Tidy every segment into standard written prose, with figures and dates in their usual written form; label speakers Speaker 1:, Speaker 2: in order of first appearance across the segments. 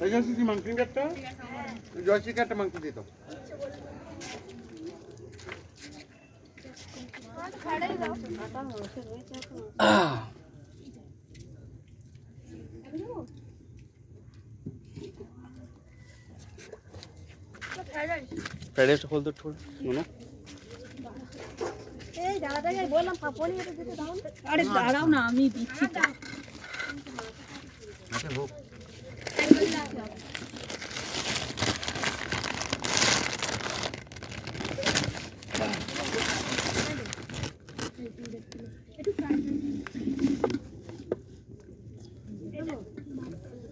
Speaker 1: মাংস কাটটা জয়শ্রীকে একটা মাংস দিত
Speaker 2: फ्राइड राइस खोल दो थोड़ा सुनो
Speaker 3: এই দাদাটাকে বললাম পাপড়ি এটা দিতে দাও না।
Speaker 4: আরে দাঁড়াও না আমি দিচ্ছি তো।
Speaker 1: আচ্ছা হোক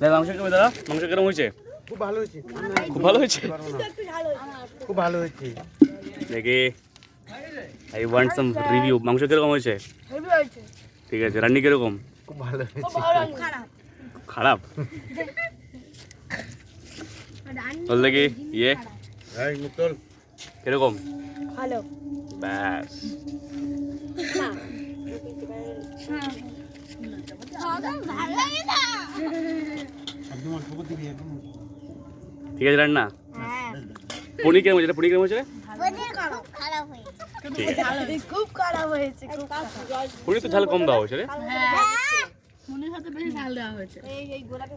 Speaker 2: দাদা মাংস কেমন দাদা মাংস কেমন হয়েছে
Speaker 1: খুব ভালো হয়েছে
Speaker 2: খুব ভালো হয়েছে
Speaker 1: খুব ভালো হয়েছে
Speaker 2: দেখি আই ওয়ান্ট সাম রিভিউ মাংস কিরকম হয়েছে
Speaker 3: হেভি হয়েছে
Speaker 2: ঠিক আছে রান্নি কিরকম
Speaker 1: খুব ভালো হয়েছে
Speaker 3: খারাপ
Speaker 2: খারাপ বল দেখি ইয়ে
Speaker 1: এই মুতল
Speaker 2: কিরকম
Speaker 3: ভালো
Speaker 2: ব্যাস
Speaker 1: একদম অল্প করে দিবি একদম
Speaker 2: ঠিক আছে রান্না
Speaker 3: হ্যাঁ
Speaker 2: পনির কেমন হয়েছে পনির কেমন হয়েছে
Speaker 3: খারাপ হয়েছে
Speaker 2: ঠিক আছে
Speaker 3: খুব খারাপ হয়েছে খুব
Speaker 2: পনির তো ঝাল কম দেওয়া হয়েছে রে
Speaker 4: মনের সাথে বেশি ঝাল দেওয়া হয়েছে।
Speaker 3: এই গোলাপি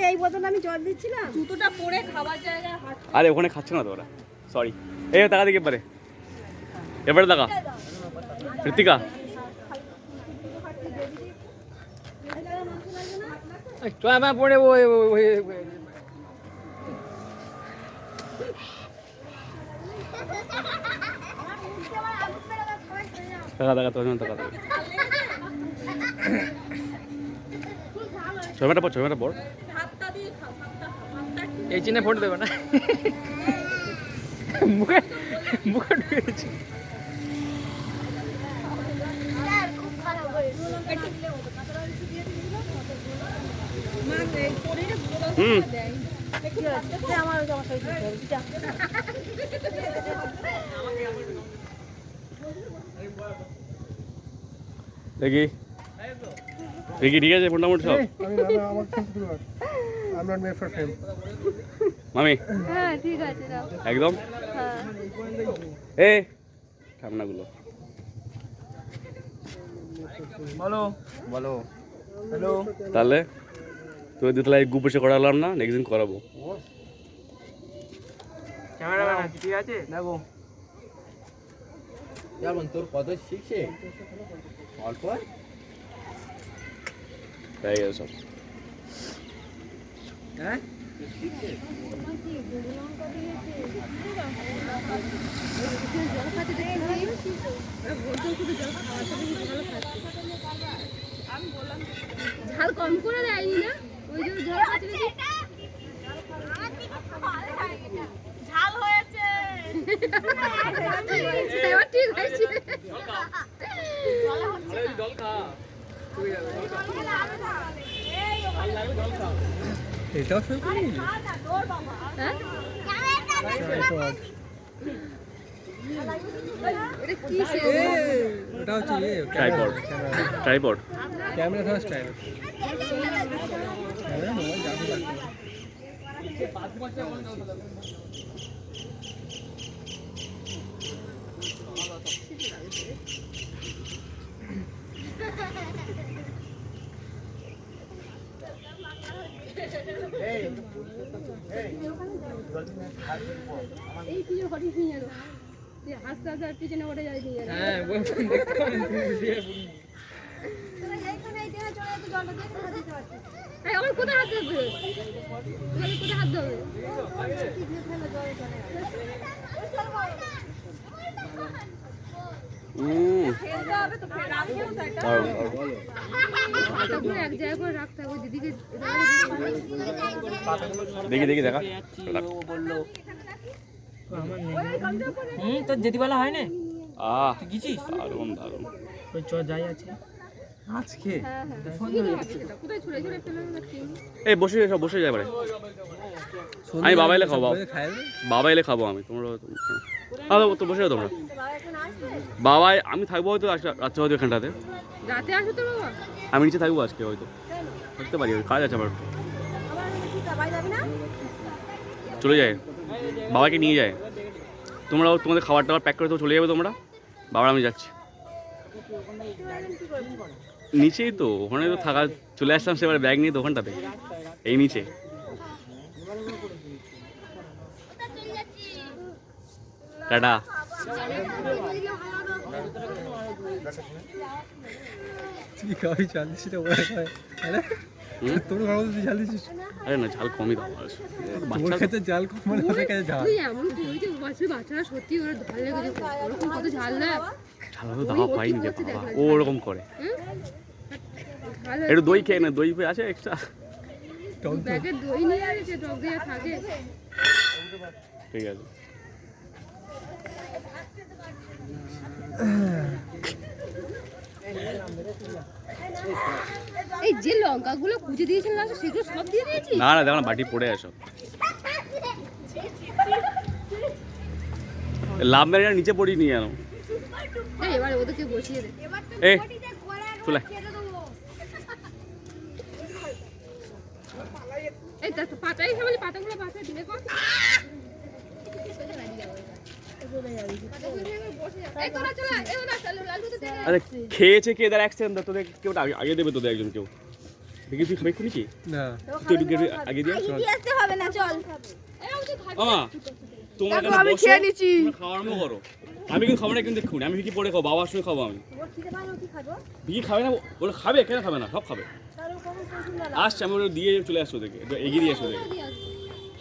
Speaker 3: এই বোতল আমি জল দিচ্ছিলাম
Speaker 4: জুতোটা পরে খাবার জায়গায় হাত
Speaker 2: আরে ওখানে খাচ্ছে না তো ওরা সরি এই টাকা দেখি এবারে টাকা ঋতিকা
Speaker 5: পড়ে
Speaker 2: টাকা তোর টাকা ছয়টা পর
Speaker 4: হাতটা দিয়ে খাও হাতটা
Speaker 5: এই চিনে ফোট দেবে না মুখে মুখে ঢুকেছে
Speaker 3: খুব খারাপ হয়েছে
Speaker 4: এই পনিরে গোলা
Speaker 2: হুম
Speaker 4: দেয়
Speaker 3: আমার সমস্যা
Speaker 2: দেখি দেখি ঠিক আছে মোটামুটি সব মামি
Speaker 3: হ্যাঁ ঠিক আছে দাও
Speaker 2: একদম
Speaker 3: হ্যাঁ
Speaker 2: এ ঠান্ডাগুলো
Speaker 5: বলো
Speaker 1: বলো
Speaker 5: হ্যালো
Speaker 2: তাহলে তুই দিতলাই গ্রুপ এসে করালাম না নেক্সট দিন করাবো
Speaker 5: ক্যামেরাম্যান আছে ঠিক আছে দেখো
Speaker 1: যেমন তোর কত শিখছে অল্প
Speaker 2: হয়ে গেছে সব
Speaker 5: হ্যাঁ
Speaker 3: ঝাল কম করে দেয়নি না ওই যে ঝাল খাচ্ছে ঝাল হয়েছে এবার ঠিক হয়েছে
Speaker 2: জল খা
Speaker 5: এটাও শুরু করি
Speaker 3: হ্যাঁ এটা কি
Speaker 5: ওটা হচ্ছে
Speaker 2: tripod tripod
Speaker 5: camera first tripod
Speaker 3: এই পিছনে হটিস নিয়ে যাবো হাসতে হাসতে পিছনে ওঠে যায় নিয়ে যাবো
Speaker 5: হ্যাঁ দেখতে পারেন
Speaker 3: আমার কোথায় হাত ধরবে কোথায় হাত ধরবে এক জায়গায় করে রাখতে হবে দিদিকে
Speaker 2: দেখি দেখি দেখা
Speaker 5: বললো তোর যেতে বলা হয় না
Speaker 2: আহ
Speaker 5: তুই গেছিস
Speaker 2: দারুণ দারুণ
Speaker 5: ওই চ যাই আছে আজকে
Speaker 3: কোথায় ছুড়ে ছুড়ে ফেলে রাখছি
Speaker 2: এই বসে সব বসে যায় এবারে আমি বাবা এলে খাবো বাবা এলে খাবো আমি তোমরা তো বসে যাও তোমরা বাবা আমি থাকবো হয়তো রাত্রে হয়তো এখানটাতে
Speaker 3: রাতে আসো তো বাবা
Speaker 2: আমি নিচে থাকবো আজকে হয়তো করতে পারি, কাজ আছে আমার। চলে যায়, বাবাকে নিয়ে যায়। তোমরাও তোমাদের খাবার টাবার প্যাক করে তো চলে যাবে তোমরা, বাবার আমি যাচ্ছি। নিচেই তো, ওখানে তো থাকা, চলে আসলাম সেবার ব্যাগ নিয়ে তো ওখানটাতে, এই নিচে। টাটা।
Speaker 5: তুই খাবি চাল দিচ্ছি তো ওরা খায়, তোর খাবো তুই চাল দিচ্ছিস।
Speaker 2: আরে না, ঝাল কমই দাও,
Speaker 5: তোর কাছে জাল কম মানে ওদের কাছে ঝাল।
Speaker 3: তুই এমন কি ওই যে বাচ্চারা সত্যি ওরা ঝাল লেগে যায়, ওরকম কত ঝাল দেয়।
Speaker 2: ঝাল তো দাওয়া পাইনি যে বাবা, ও ওরকম করে।
Speaker 3: ঝাল
Speaker 2: একটু দই খেয়ে না, দই আছে এক্সট্রা।
Speaker 5: টক তো।
Speaker 3: ব্যাগের দই নিয়ে আসে, টক দিয়ে থাকে।
Speaker 2: ঠিক আছে।
Speaker 3: এই যে লঙ্কাগুলো কুচি দিয়েছেন লাস্টে সেগুলো সব দিয়ে দিয়েছি।
Speaker 2: না না, দেখো না, বাটি পড়ে আসো। লাভ মেরে নিচে পড়ি নিয়ে আনো।
Speaker 3: এই এবার ওদেরকে বসিয়ে দে।
Speaker 2: এই চলে।
Speaker 3: এই তো পাতাই খাবি, পাতাগুলো পাতা দিলে কর। এই তোরা চলে আয়, এই ওরা চলো লালু তো দে।
Speaker 2: আরে খেয়েছে কে, দাঁড়া অ্যাক্সিডেন্ট, তোদের কেউ আগে দেবে, তোদের একজন কেউ দেখি। তুই খাবি খুনি কি?
Speaker 5: না
Speaker 2: তুই আগে দিয়ে
Speaker 3: আসতে হবে না, চল। এই আমি তো খাবো।
Speaker 2: মামা তোমরা কেন
Speaker 3: আমি
Speaker 2: বসো,
Speaker 3: খেয়ে নিচ্ছি।
Speaker 2: তোমরা খাওয়া আরম্ভ করো। আমি কিন্তু খাবো না, কিন্তু দেখুন আমি ভিকি পরে খাবো, বাবার সঙ্গে খাবো আমি। ভিকি খাবে না, ওরা খাবে, কেন খাবে না, সব খাবে। আসছে, আমি ওরা দিয়ে চলে আসছি ওদেরকে, এগিয়ে দিয়ে আসছি ওদেরকে।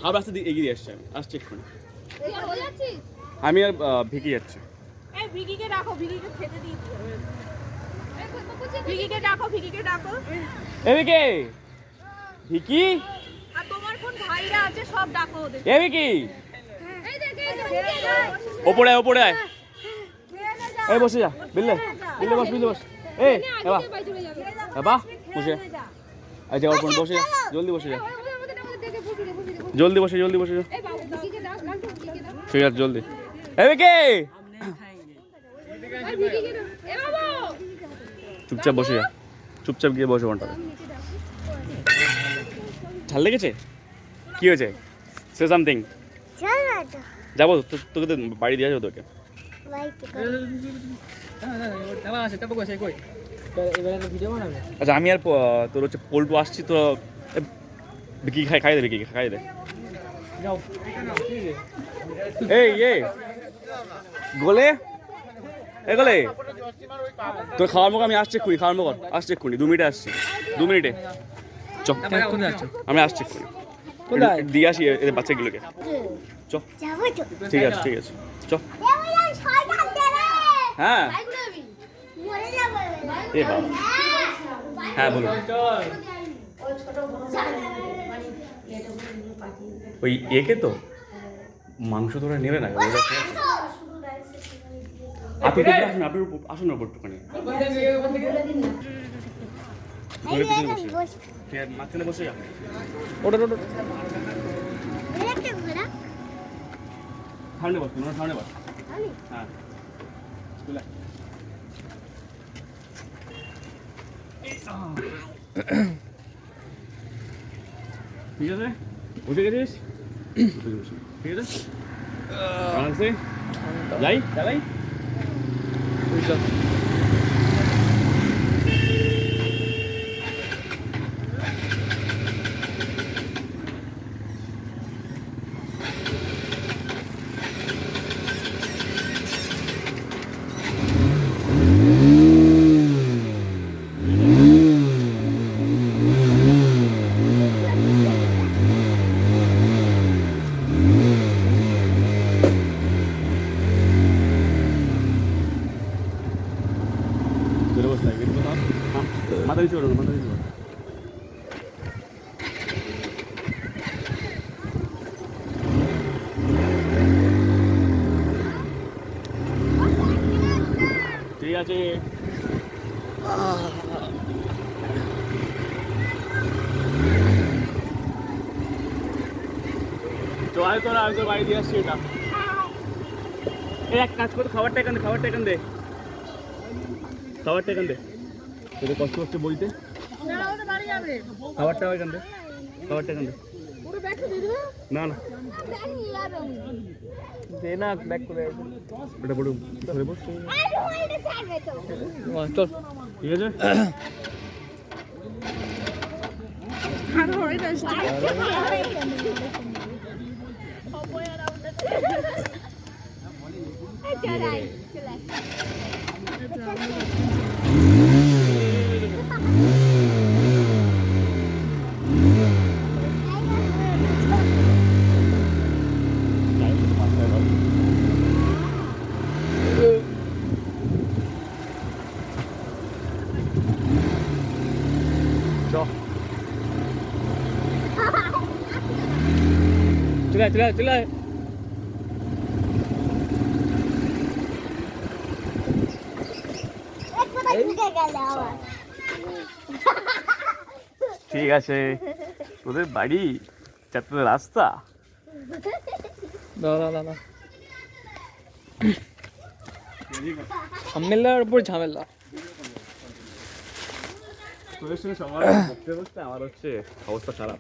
Speaker 2: হাফ রাস্তা দিয়ে এগিয়ে দিয়ে আসছি আমি, আসছি এক্ষুনি।
Speaker 3: তুই আর হয়ে যাচ্ছিস?
Speaker 2: আমি আর ভিকি যাচ্ছি।
Speaker 4: এই ভিকিকে ডাকো, ভিকিকে খেতে দিই।
Speaker 3: এই কুচি
Speaker 4: ভিকিকে ডাকো, ভিকিকে ডাকো।
Speaker 2: এ ভিকি, ভিকি,
Speaker 4: আর তোমার কোন ভাইরা আছে সব ডাকো ওদের।
Speaker 2: এ ভিকি,
Speaker 3: এই দেখ, এই দেখ।
Speaker 2: ওপরে আয়, ওপরে আয়। এই বসে যা, বিল্লে বিল্লে বস, বিল্লে বস। এই বাবা,
Speaker 3: ভাই চলে যাবে।
Speaker 2: বাবা বসে, আচ্ছা অল্প বসে যা, জলদি বসে যা,
Speaker 3: আমাদের দেখে বসে দে, বসে দে।
Speaker 2: জলদি বসে, জলদি বসে যা।
Speaker 3: এই বাবু ভিকিকে ডাক, লালু ভিকিকে ডাক।
Speaker 2: ঠিক আছে, জলদি। এ ভিকি,
Speaker 3: এই ভিকিকে ডাক। এ বাবু
Speaker 2: চুপচাপ বসে যা, চুপচাপ গিয়ে বসে ঘন্টা। ঝাল লেগেছে? কি হয়েছে? Say something. যাবো তোকে তো বাড়ি দিয়ে যাবো তোকে।
Speaker 5: এবার আসে তারপর কই কই এবারে ভিডিও বানাবে।
Speaker 2: আচ্ছা আমি আর তোর হচ্ছে পল্টু আসছি তো, বিকি খাই দে, বিকি খাই দে।
Speaker 5: যাও
Speaker 2: এই গোলে, এ গোলে, তোর খাওয়ার মুখ আমি আসছি এক্ষুনি, খাওয়ার মুখ আসছি এক্ষুনি, 2 মিনিটে আসছি, 2 মিনিটে। চ,
Speaker 5: কোথায় যাচ্ছ?
Speaker 2: আমি আসছি এক্ষুনি,
Speaker 5: কোথায়?
Speaker 2: দিয়ে আসি এদের বাচ্চাগুলোকে। চ, ঠিক আছে, ঠিক আছে, চ। হ্যাঁ এ বাবা, হ্যাঁ বলুন। ওই একে তো মাংস তোরা নেবে না, আপনি তো আসুন, আপনি আসুন না একটুখানি, মাঝখানে বসে যান। ওটা সামনে বস, সামনে বস। হ্যাঁ ঠিক আছে, বসে গেছিস? ঠিক আছে, আরামসে যাই, চালাই। মাথা নিচু করো, মাথা নিচু করো। ঠিক আছে, তো আয় তোরা, আমি তোর বাড়ি দিয়ে আসছি। এটা এক কাজ করতে, খাবারটা এখান দে, খাবারটা এখান দে, খাবারটা এখান দে। তোদের কষ্ট হচ্ছে বলতে। খাবারটা এখান থেকে, খাবারটা এখান থেকে। না না
Speaker 5: দে না ব্যাক করে আছে।
Speaker 2: ওটা বড় ধরে বস।
Speaker 5: চল
Speaker 2: ঠিক আছে।
Speaker 5: চলে
Speaker 2: ঠিক আছে, তোদের বাড়ি চারটে রাস্তা।
Speaker 5: দাদা ঝামেলার উপর ঝামেলা।
Speaker 2: তোদের সঙ্গে সবার বসতে বসতে আমার হচ্ছে অবস্থা খারাপ।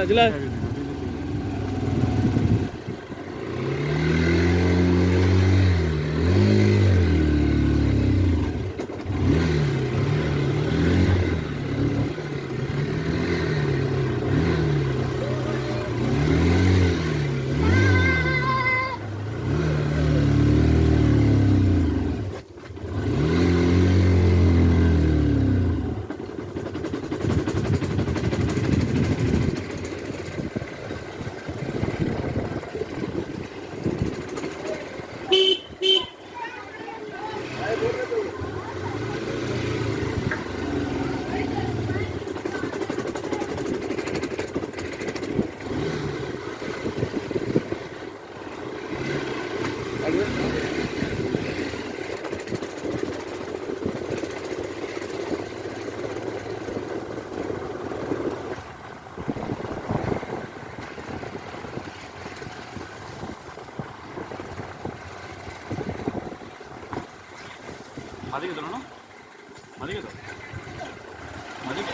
Speaker 5: চলে
Speaker 2: মাঝে গেতো না, মাঝে গেতো, মাঝে গেতো।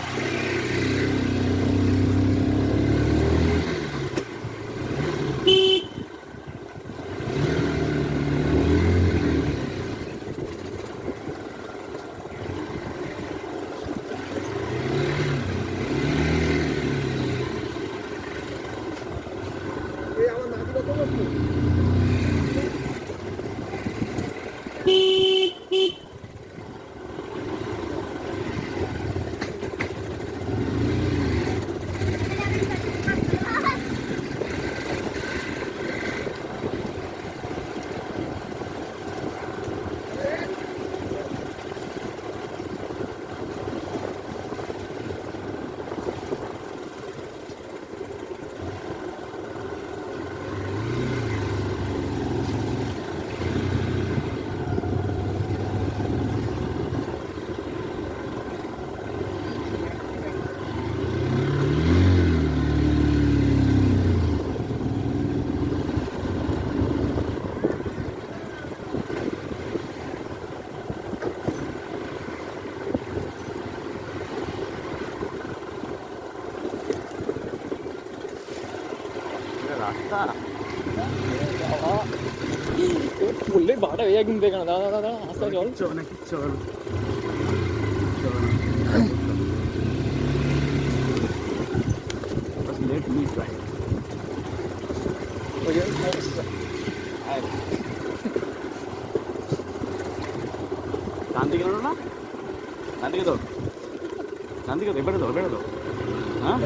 Speaker 2: রাস্তা
Speaker 5: বললে বাটা হয়ে যায় কিন্তু এখানে। দাদা আস্তে চল।
Speaker 2: চল নাকি, চল let me try. ডান দিকে ধরো না, ডান দিকে ধর, ডান দিকে ধর, এবারে ধর, হ্যাঁ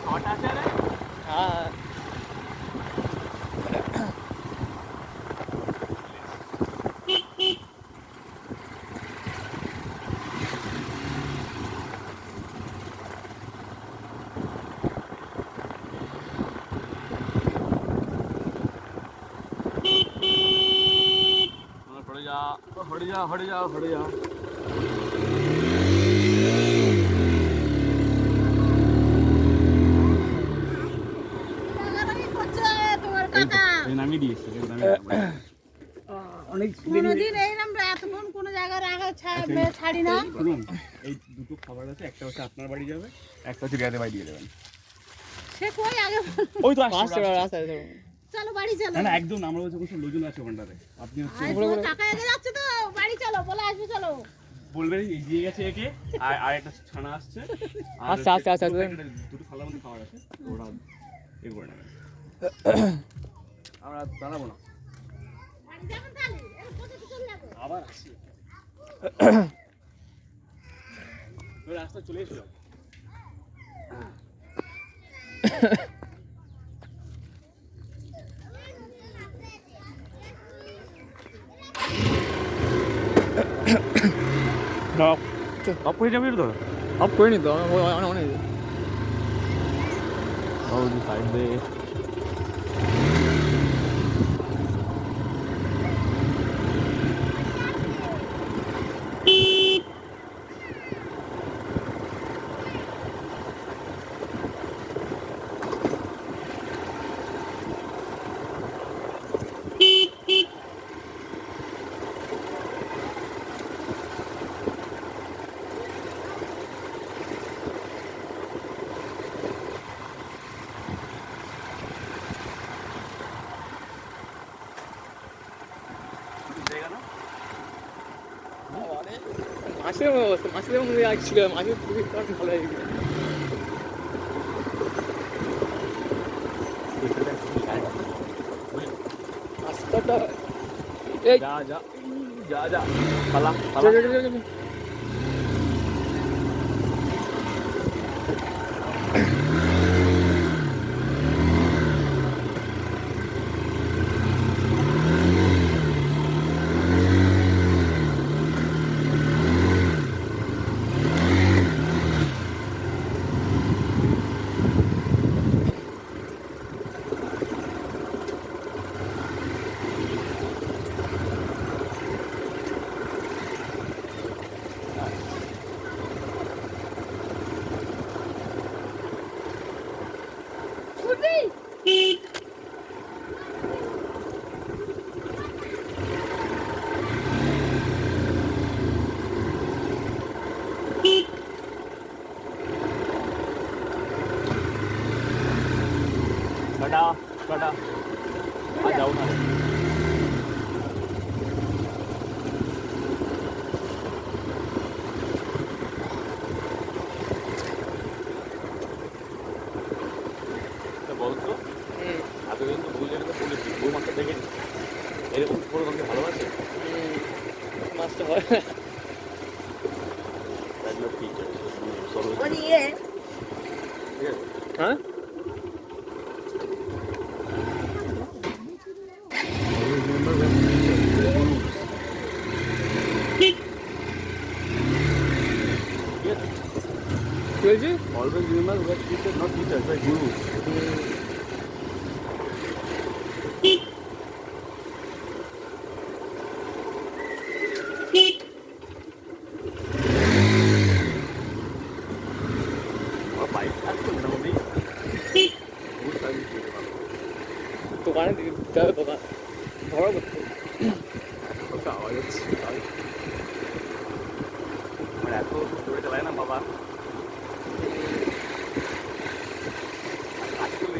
Speaker 2: খাওয়াটা আছে রে।
Speaker 5: হ্যাঁ
Speaker 2: হটে যা হটে যা হটে যা। নামিয়ে দিয়েছি
Speaker 5: অনেক
Speaker 3: কোনোদিন এইরকম এতক্ষণ কোনো জায়গায় রাখা ছাড়ি না।
Speaker 2: শুনুন, এই দুটো খাবার আছে, একটা হচ্ছে আপনার বাড়ি যাবে, একটা হচ্ছে রিয়াদের বাড়ি দিয়ে দেবেন।
Speaker 3: সে কই আগে
Speaker 2: ওই তো
Speaker 5: আসছে রাস্তায়
Speaker 3: চলো বাড়ি চলো।
Speaker 2: না না একদম, আমরা বলছি কিছু লোকজন আছে ওখানটাতে, আপনি হচ্ছে
Speaker 3: কাকা এগিয়ে যাচ্ছে তো, বাড়ি চলো বলে আসবে চলো।
Speaker 2: বলবেন এগিয়ে গেছে একে, আর একটা ছানা আসছে, আর
Speaker 5: আচ্ছা, আচ্ছা, আচ্ছা, আচ্ছা।
Speaker 2: দুটো খালার মধ্যে খাবার আছে, ওরা এ করে নেবে। আমরা দাঁড়াবো না,
Speaker 3: বাড়ি যাবেন তাহলে কোথায় চলে যাবো।
Speaker 2: আবার আসি রাস্তা চলে এসো। অফ করে যাবি তো?
Speaker 5: অফ করে নি তো অনেক
Speaker 2: সাইড দে।
Speaker 5: মাছের অবস্থা, মাছের মধ্যে ছিল, মাছের খুবই ভালো লাগে। রাস্তাটা এই
Speaker 2: যা যা যা যা পালা
Speaker 5: চল,
Speaker 2: পালা।
Speaker 5: চল, চল, চল।
Speaker 2: কাটা কাটা আর যাও না। বলতো এতদিন তো বুঝে তো বলেছি বউ মাছটা দেখে এরকম করে তোমাকে ভালোবাসে
Speaker 5: মাছটা হয়
Speaker 2: ঠিক আছে।
Speaker 5: হ্যাঁ কি হয়েছে?
Speaker 2: Always remember what teachers, not teachers, but gurus. আমার বাইক থাকছে মোটামুটি ফুল সার্ভিস দিতে পারবো।
Speaker 5: দোকানে দিতে হবে, দোকান ধরো করতে
Speaker 2: কত আওয়াজ হচ্ছে আমার এত জোরে চালায় না বাবা। কাজ করলে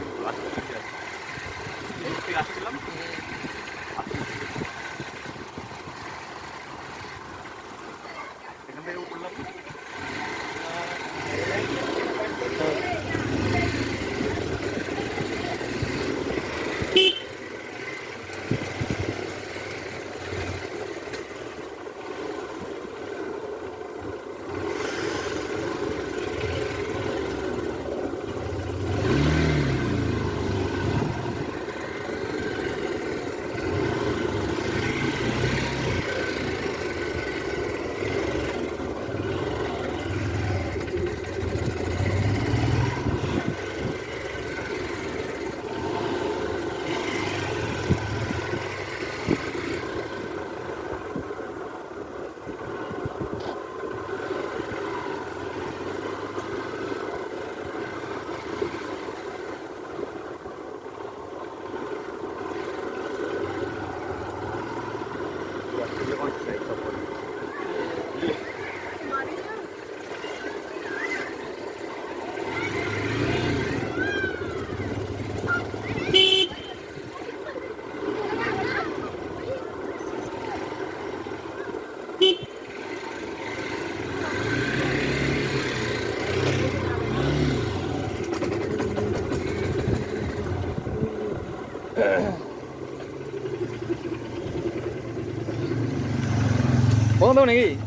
Speaker 5: দেবো নাকি